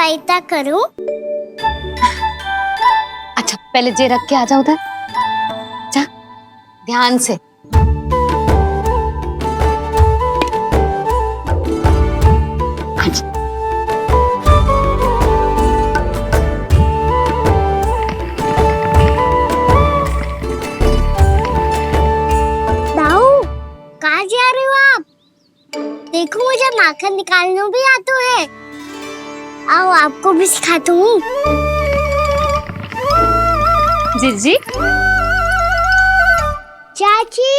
रायता करूं? अच्छा पहले जे रख के आ जाओ उधर, जा ध्यान से। दाऊ, कहाँ जा रहे हो आप? देखो मुझे माखन निकालना भी आता है। आओ आपको भी सिखाता हूँ। जीजी चाची,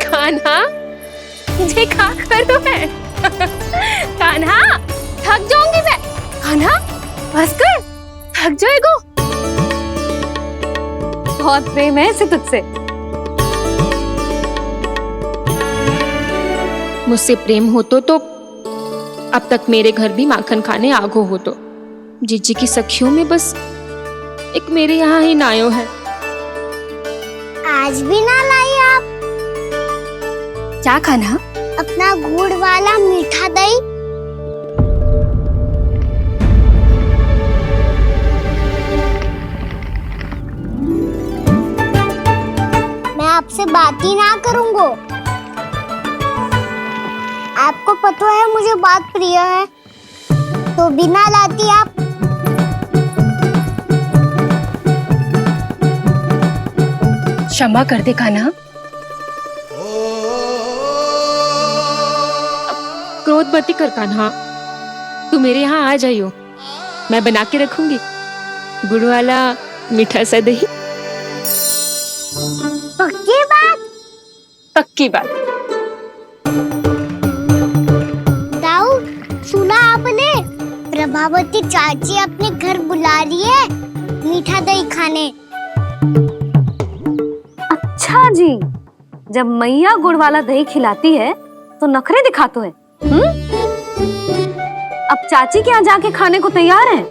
कान्हा ये क्या कर रहे है? कान्हा थक जाऊंगी मैं। कान्हा बस कर, थक जाएगा। बहुत प्रेम है इसे तुझसे। मुझसे प्रेम हो तो अब तक मेरे घर भी माखन खाने आगो हो तो। जीजी की सखियों में बस एक मेरे यहाँ ही नायो है। आज भी ना लाई आप? क्या खाना? अपना गुड़ वाला मीठा दही। मैं आपसे बात ही ना करूंगा। आपको पता है मुझे बात प्रिय है, तो बिना लाती आप। क्षमा कर दे कान्हा। क्रोध मत कर कान्हा, तू मेरे यहाँ आ जाइयो, मैं बना के रखूंगी गुड़ वाला मीठा सा दही। पक्की बात? पक्की बात। दाऊ, सुना आपने? प्रभावती चाची अपने घर बुला रही है मीठा दही खाने। अच्छा जी, जब मैया गुड़ वाला दही खिलाती है तो नखरे दिखाते हैं। अब चाची के यहाँ जाके खाने को तैयार हैं।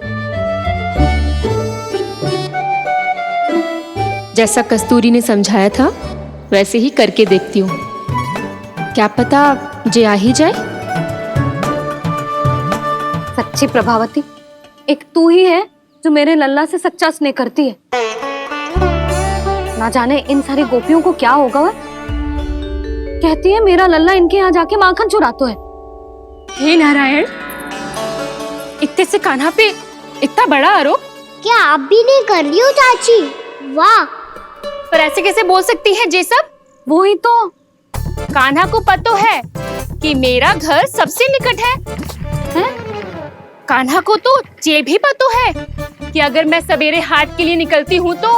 जैसा कस्तूरी ने समझाया था वैसे ही करके देखती हूँ, क्या पता जे आ ही जाए। सच्ची प्रभावती, एक तू ही है जो मेरे लल्ला से सच्चा स्नेह करती है। ना जाने इन सारी गोपियों को क्या होगा। वह कहती है मेरा लल्ला इनके यहाँ जाके माखन चुराता है। हे नारायण, इतने से कान्हा पे इतना बड़ा आरोप। क्या आप भी नहीं कर रही हो चाची? वाह, पर ऐसे कैसे बोल सकती है जे सब? वो ही तो। कान्हा को पता है कि मेरा घर सबसे निकट है, हैं? कान्हा को तो ये भी पता है कि अगर मैं सवेरे हाट के लिए निकलती हूँ तो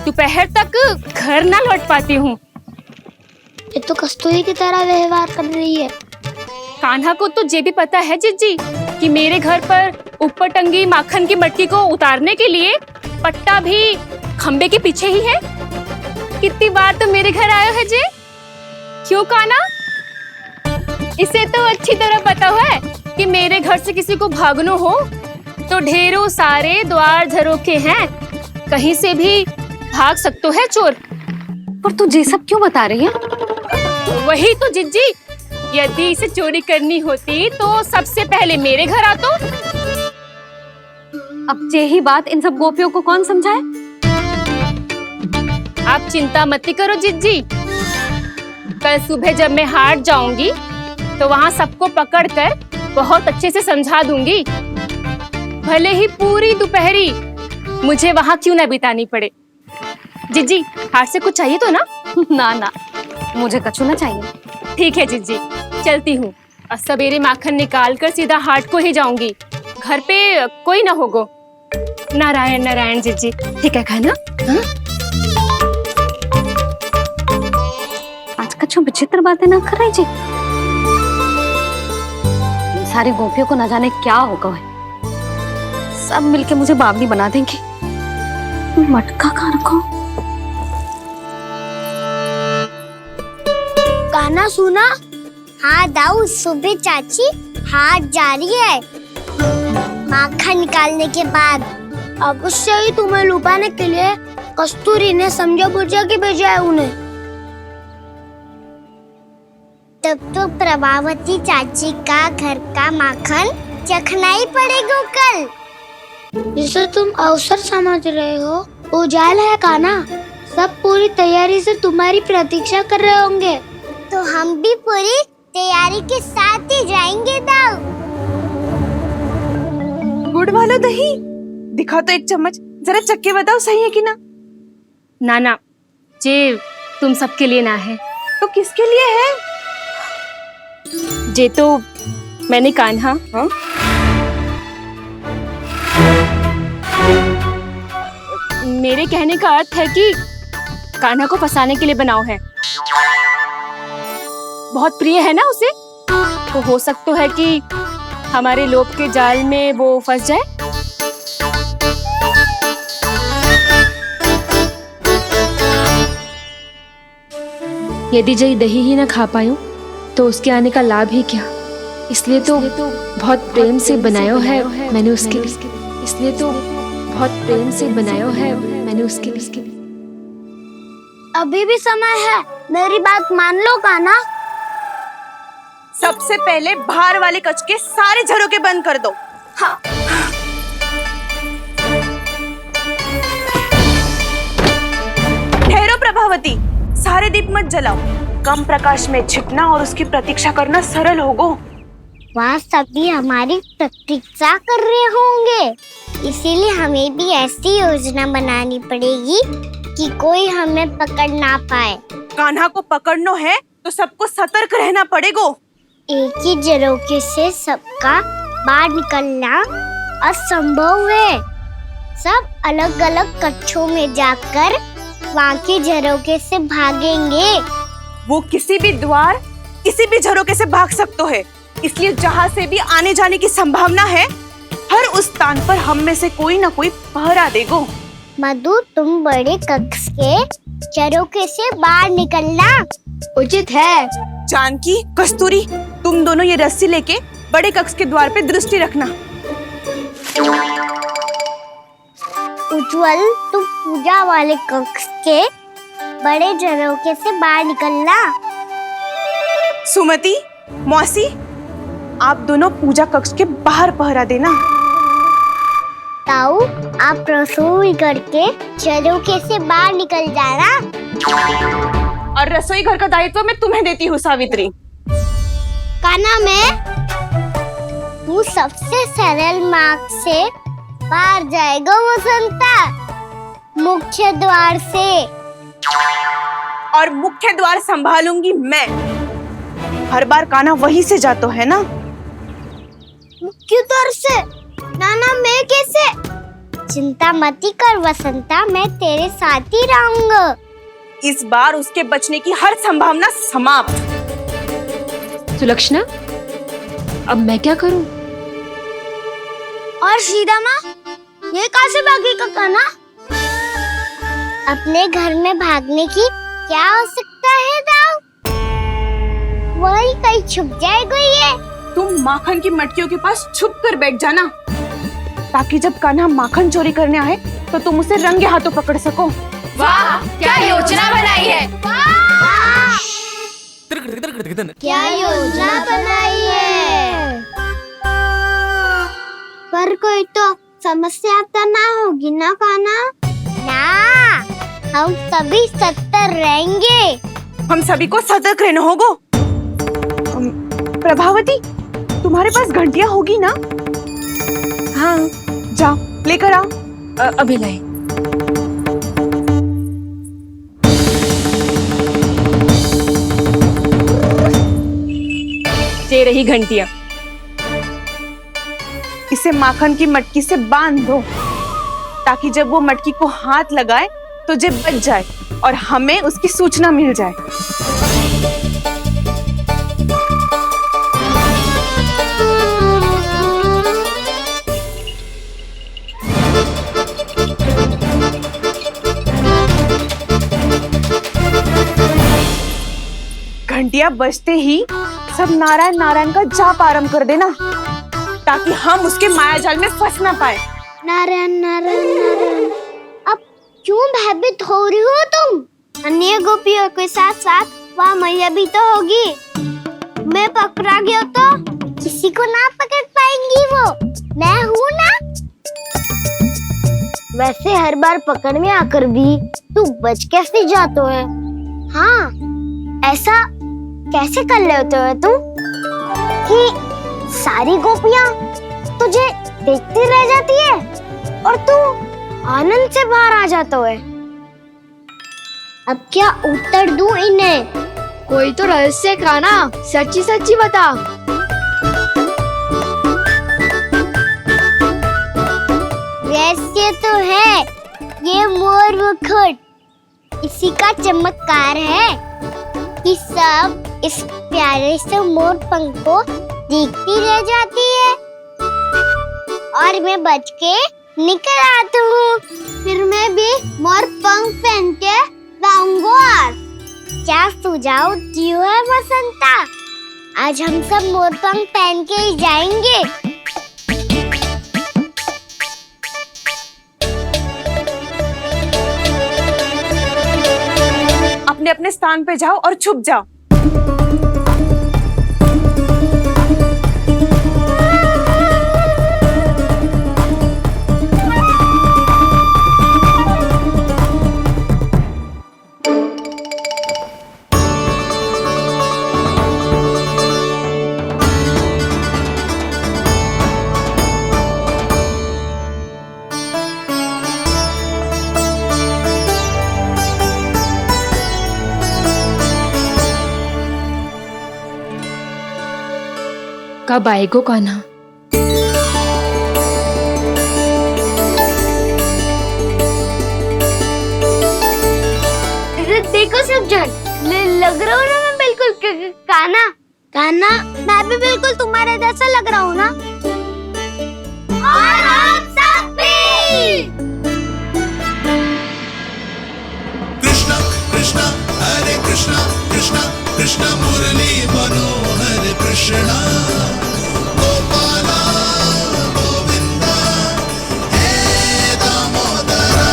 दोपहर तक घर ना लौट पाती हूँ। ये तो कस्तूरी की तरह व्यवहार कर रही है। कान्हा को तो ये भी पता है जीजी कि मेरे घर पर ऊपर टंगी माखन की मटकी को उतारने के लिए पट्टा भी खंबे के पीछे ही है। कितनी बार तो मेरे घर आयो है जी। क्यों कान्हा? इसे तो अच्छी तरह पता है कि मेरे घर से किसी को भागनो हो तो ढेरों सारे द्वार झरोखे हैं, कहीं से भी भाग सकते है चोर। पर तू ये सब क्यों बता रही है? वही तो जिज्जी, यदि इसे चोरी करनी होती तो सबसे पहले मेरे घर आतो। अब यही बात इन सब गोपियों को कौन समझाए? आप चिंता मत करो जिज्जी, कल सुबह जब मैं हाट जाऊंगी तो वहाँ सबको पकड़कर बहुत अच्छे से समझा दूंगी, भले ही पूरी दोपहरी मुझे वहाँ क्यों ना बितानी पड़े। जिज्जी, हाट से कुछ चाहिए तो ना? ना ना, मुझे कछु ना चाहिए। ठीक है जिज्जी, चलती हूँ। और सवेरे माखन निकाल कर सीधा हाट को ही जाऊंगी, घर पे कोई ना होगो। नारायण नारायण जिज्जी, ठीक है खाना? हाँ? आज कछु विचित्र बातें ना कर रही जी। इन सारी गोपियों को न जाने क्या होगा है। सब मिलके मुझे बावली बना देंगे। मटका कहाँ रखो? गाना सुना? हाँ दाऊ, सुबह चाची हाट जा रही है माखन निकालने के बाद। अवश्य ही तुम्हें लुभाने के लिए कस्तूरी ने समझा बुझा के भेजा है उन्हें। तब तो प्रभावती चाची का घर का माखन चखना ही पड़ेगा कल। जिसे तुम अवसर समझ रहे हो, उजाला है कान्हा। सब पूरी तैयारी से तुम्हारी प्रतीक्षा कर रहे होंगे। तो हम भी पूरी तैयारी के साथ ही जाएंगे दाऊ। गुड़ वाला दही दिखा तो एक चम्मच, जरा चख के बताओ सही है कि ना। ना जे तुम सबके लिए ना है। तो किसके लिए है? जे तो मैंने कान्हा मेरे कहने का अर्थ है कि कान्हा को फंसाने के लिए बनाओ है। बहुत प्रिय है ना उसे, तो हो सकता है कि हमारे लोभ के जाल में वो फंस जाए। यदि जय दही ही ना खा पायूं तो उसके आने का लाभ ही क्या। इसलिए तो बहुत प्रेम से बनाया है मैंने उसके लिए। इसलिए तो बहुत प्रेम से बनाया है मैंने उसके लिए। अभी भी समय है, मेरी बात मान लो कान्हा। सबसे पहले बाहर वाले कच के सारे झरोके बंद कर दो। हाँ। ठहरो प्रभावती, सारे दीप मत जलाओ। कम प्रकाश में छिपना और उसकी प्रतीक्षा करना सरल होगा। वहाँ सभी हमारी प्रतीक्षा कर रहे होंगे, इसीलिए हमें भी ऐसी योजना बनानी पड़ेगी कि कोई हमें पकड़ ना पाए। कान्हा को पकड़ना है तो सबको सतर्क रहना पड़ेगा। एक ही झरोखे से सबका बाहर निकलना असंभव है। सब अलग अलग कक्षों में जाकर वहाँ के झरोखे से भागेंगे। वो किसी भी द्वार, किसी भी झरोखे से भाग सकते है, इसलिए जहाँ से भी आने जाने की संभावना है, हर उस स्थान पर हम में से कोई ना कोई पहरा देगा। मधु, तुम बड़े कक्ष के झरोखे से बाहर निकलना उचित है। जानकी, कस्तूरी, तुम दोनों ये रस्सी लेके बड़े कक्ष के द्वार पे दृष्टि रखना। उज्जवल, तुम पूजा वाले कक्ष के बड़े झरोखे से बाहर निकलना। सुमति, मौसी, आप दोनों पूजा कक्ष के बाहर पहरा देना। ताऊ, आप रसोई करके झरोखे से बाहर निकल जाना। और रसोई घर का दायित्व मैं तुम्हें देती हूँ सावित्री। कान्हा, मैं तू सबसे सरल मार्ग से बाहर जाएगा वसंता, मुख्य द्वार से। और मुख्य द्वार संभालूंगी मैं। हर बार कान्हा वहीं से जाता है ना। मुख्य द्वार से? नाना, मैं कैसे? चिंता मत कर वसंता, मैं तेरे साथ ही रहूंगा। इस बार उसके बचने की हर संभावना समाप्त। सुलक्षणा, अब मैं क्या करूं? और सीधा माँ, ये कहाँ से भागेगा कान्हा? अपने घर में भागने की क्या हो सकता है दाऊ? वही कहीं छुप जाएगा ये। तुम माखन की मटकियों के पास छुप कर बैठ जाना, ताकि जब कान्हा माखन चोरी करने आए तो तुम उसे रंगे हाथों पकड़ सको। वाह, क्या योजना बनाई है। क्या योजना बनाई है? पर कोई तो समस्या तो ना होगी ना कान्हा? ना, हम सभी सतर्क रहेंगे। हम सभी को सतर्क रहना होगा। प्रभावती, तुम्हारे पास घंटियां होगी ना? हाँ, जाओ लेकर आओ। अभी लाए। ये रही घंटियां। इसे माखन की मटकी से बांध दो, ताकि जब वो मटकी को हाथ लगाए तो जे बच जाए और हमें उसकी सूचना मिल जाए। घंटियां बजते ही सब नारायण नारायण का जाप आरंभ कर देना, ताकि हम उसके मायाजाल में फंस ना पाए। नारायण नारायण नारायण। अब क्यों भयभीत हो रही हो तुम? अन्य गोपियों के साथ साथ वहाँ मैया भी तो होगी। मैं पकड़ा गया तो किसी को ना पकड़ पाएंगी वो, मैं हूँ ना। वैसे हर बार पकड़ में आकर भी तू बच कैसे जाता है? हाँ, ऐसा कैसे कर लेते हो तू कि सारी गोपियां तुझे देखती रह जाती है और तू आनंद से बाहर आ जाता है? अब क्या उत्तर दूं इन्हें? कोई तो रहस्य का ना, सच्ची सच्ची बता। रहस्य तो है, ये मोर मुकुट इसी का चमत्कार है कि सब इस प्यारे से मोर पंख को देखती रह जाती है और मैं बच के निकल आता हूँ। फिर मैं भी मोर पंख पहन के गाऊंगा। क्या सुझाव दियो है बसंता? आज हम सब मोर पंख पहन के ही जाएंगे। अपने अपने स्थान पे जाओ और छुप जाओ। कब आएगो कान्हा? देखो सब जन, लग रहा हूँ ना मैं बिल्कुल कान्हा। कान्हा, मैं भी बिल्कुल तुम्हारे जैसा लग रहा हूँ ना? और हम सब भी। कृष्णा कृष्णा हरे कृष्णा कृष्णा कृष्णा मुरली मनोहर कृष्णा गोपाला गोविंदा हे दामोदरा।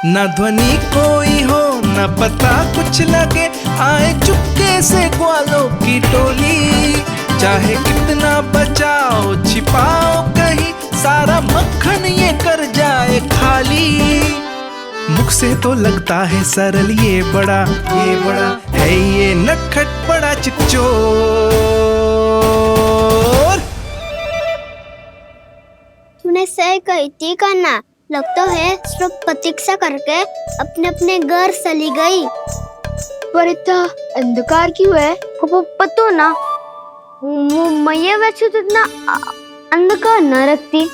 न ध्वनि कोई हो न पता कुछ लगे, आए चुपके से ग्वालों की टोली। चाहे कितना बचाओ छिपाओ कहीं, सारा मक्खन ये कर जाए खाली। मुख से तो लगता है सरल ये बड़ा है ये नटखट बड़ा चिकचोर। तूने सही कही थी कान्हा, लगता है सब प्रतीक्षा करके अपने अपने घर चली गई। पर इतना अंधकार क्यों है? पतो ना, मैया वैसे तो इतना अंधकार न रखती।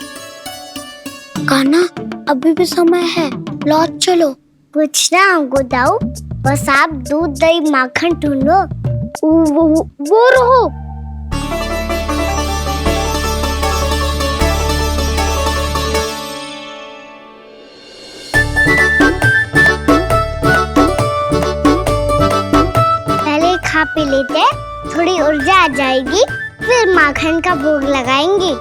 कान्हा, अभी भी समय है, लौट चलो। कुछ ना हमको दाऊ, बस आप दूध दही माखन ढूंढो। वो रहो। पहले खा पी लेते, थोड़ी ऊर्जा आ जाएगी, फिर माखन का भोग लगाएंगे।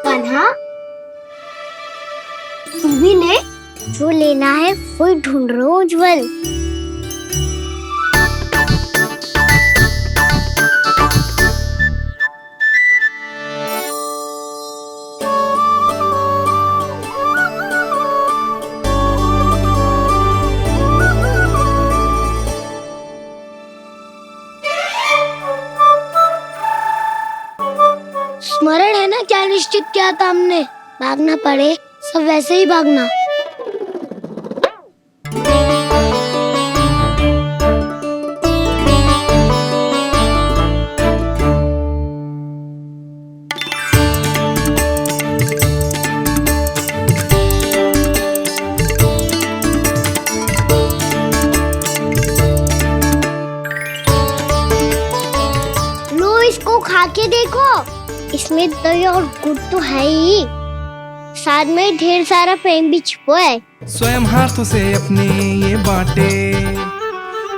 कान्हा, तू भी ले, जो लेना है वो ढूंढ रहा हूँ उज्जवल। स्मरण है ना क्या निश्चित किया था हमने? भागना पड़े सब वैसे ही भागना। लो, इसको खा के देखो, इसमें दही और गुड़ तो है ही। साथ में ढेर सारा प्रेम भी छुपा है। स्वयं हाथों से अपने ये बांटे,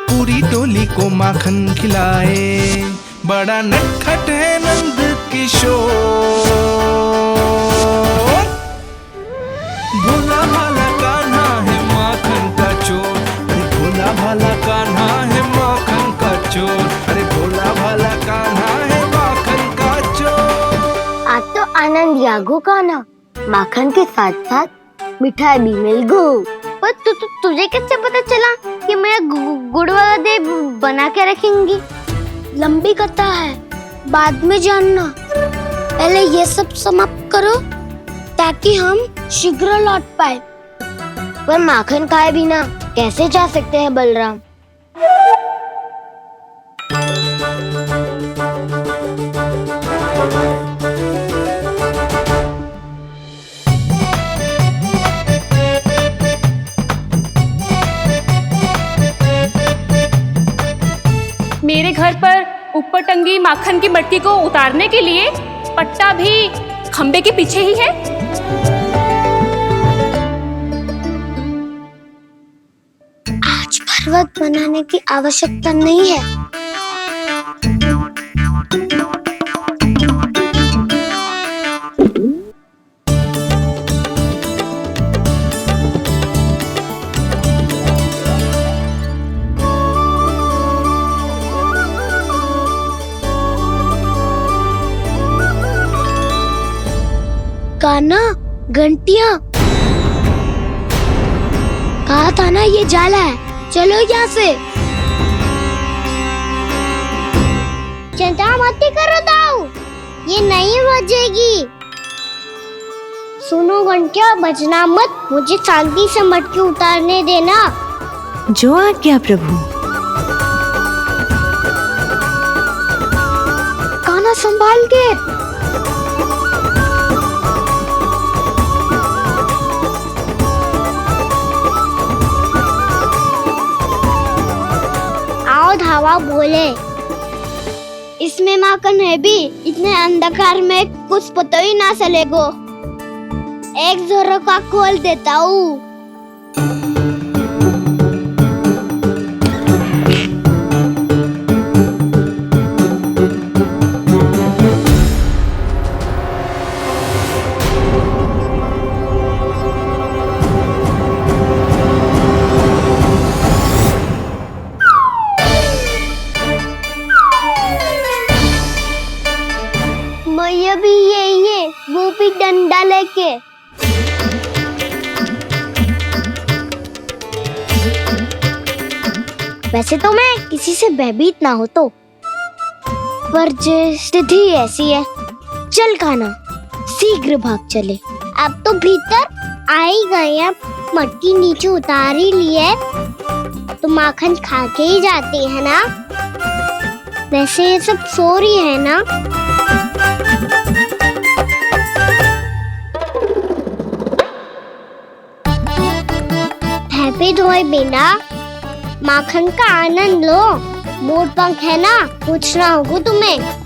पूरी टोली को माखन खिलाए। बड़ा नटखट है नंद किशोर, भोला भाला कान्हा है माखन का चोर। अरे भोला भाला कान्हा है माखन का चोर। अरे भोला भाला कान्हा है माखन का चोर। आज तो आनंद यागो का ना, माखन के साथ साथ मिठाई भी मिल गई। पर तुझे कैसे पता चला कि मैं गुड़ वाला दे बना के रखेंगी? लंबी कथा है, बाद में जानना। पहले ये सब समाप्त करो ताकि हम शीघ्र लौट पाए। पर माखन खाए बिना कैसे जा सकते हैं बलराम? मेरे घर पर ऊपर टंगी माखन की मटकी को उतारने के लिए पट्टा भी खंबे के पीछे ही है। आज पर्वत बनाने की आवश्यकता नहीं है। कान्हा, घंटियां, कहा था ना ये जाला है। चलो यहाँ से। चिंता मत करो दाऊ, ये नहीं बजेगी। सुनो घंटिया, बजना मत, मुझे शांति से मटकी उतारने देना। जो आज्ञा प्रभु। कान्हा संभाल के। धावा बोले, इसमें माखन है भी, इतने अंधकार में कुछ पता ही ना चलेगो। एक जोरों का खोल देता हूँ। मैया भी यही है, वो भी डंडा लेके। वैसे तो मैं किसी से भयभीत ना हो तो, पर स्थिति ऐसी है। चल कान्हा, शीघ्र भाग चले। अब तो भीतर आ ही गए हैं, मटकी नीचे उतार ही लिए, तो माखन खा के ही जाते हैं ना। वैसे ये सब सो रही है ना। हैप्पी धोए बिना माखन का आनंद लो। मोर पंख है ना, पूछना होगा तुम्हें।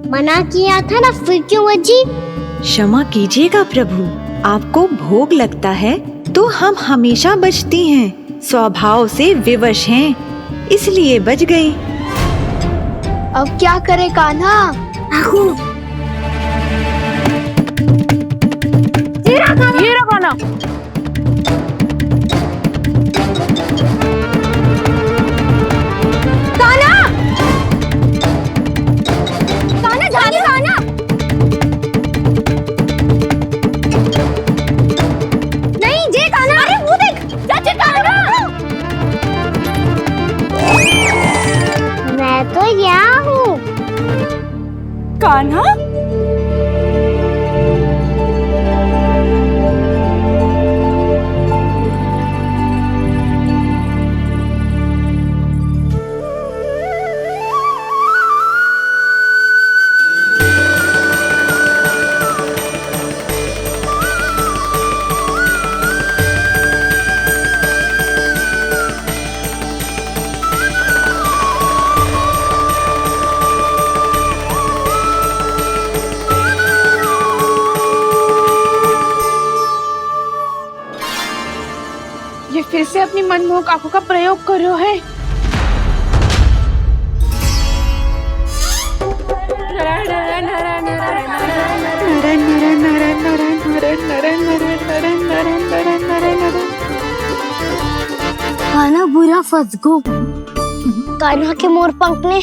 मना किया था ना, फिर क्यों बजी? क्षमा कीजिएगा प्रभु, आपको भोग लगता है तो हम हमेशा बजती हैं, स्वभाव से विवश हैं, इसलिए बज गई। अब क्या करे कान्हा? ये रहा गाना। मैं तो यहाँ हूँ। कान्हा, ये फिर से अपनी मनमोहक आंखों का प्रयोग कर रहा है। कान्हा बुरा फंस गो। कान्हा के मोर पंख ने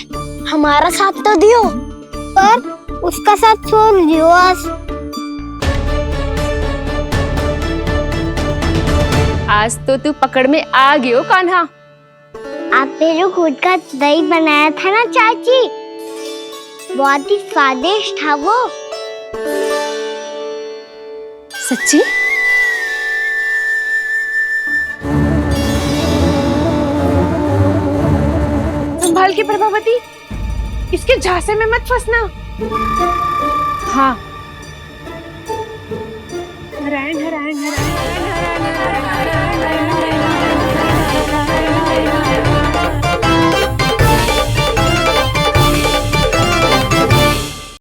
हमारा साथ तो दियो, पर उसका साथ छोड़ दियो आज। आज तो तू पकड़ में आ गई हो कान्हा। आपने जो खुद का दही बनाया था ना चाची, बहुत ही स्वादिष्ट था वो। सच्ची? संभाल के प्रभावती, इसके झांसे में मत फंसना। हाँ। नारायण नारायण नारायण नारायण नारायण नारायण नारायण नारायण।